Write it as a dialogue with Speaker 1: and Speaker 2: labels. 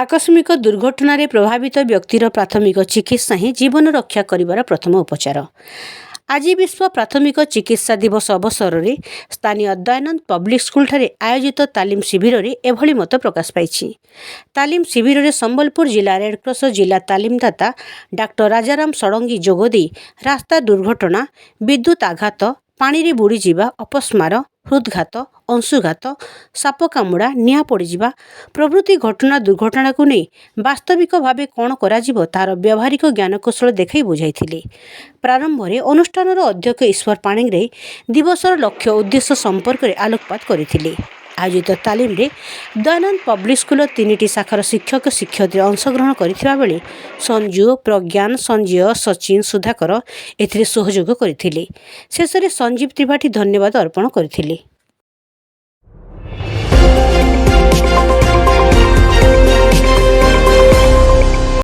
Speaker 1: आकस्मिक दुर्घटन प्रभावित व्यक्तिर प्राथमिक चिकित्सा ही जीवन रक्षा कर प्रथम उपचार। आज विश्व प्राथमिक चिकित्सा दिवस अवसर में स्थानीय दयानंद पब्लिक स्कूल ठारे आयोजित तालीम शिविर में एभली मत प्रकाश पाई। तालीम शिविर में संबलपुर जिला रेडक्रॉस जिला तालीमदाता डॉक्टर राजाराम सड़ंगी जोगदी रास्ता दुर्घटना, विद्युत आघात, पानी रे बुड़ी जीवा, अपस्मार, हृदघात, अंशुघात, साप कामुड़ा, निआ पड़ीजा प्रभृति घटना दुर्घटना को नहीं वास्तविक भाव कौन कर तार व्यावहारिक ज्ञानकौशल देखई बुझाई। प्रारंभ में अनुष्ठान अध्यक्ष ईश्वर पाणिग्राही दिवसर लक्ष्य उद्देश्य संपर्क में आलोकपात करथिले। आयोजित तालीम रे दयानंद पब्लिक स्कूल 3टी शाखार शिक्षक शिक्षयित्री अंशग्रहण करथिबा बेले संजू, प्रज्ञान, संजय, सचिन, सुधाकर एथिरे सहयोग करथिले। शेष में संजीव त्रिपाठी धन्यवाद अर्पण करथिले।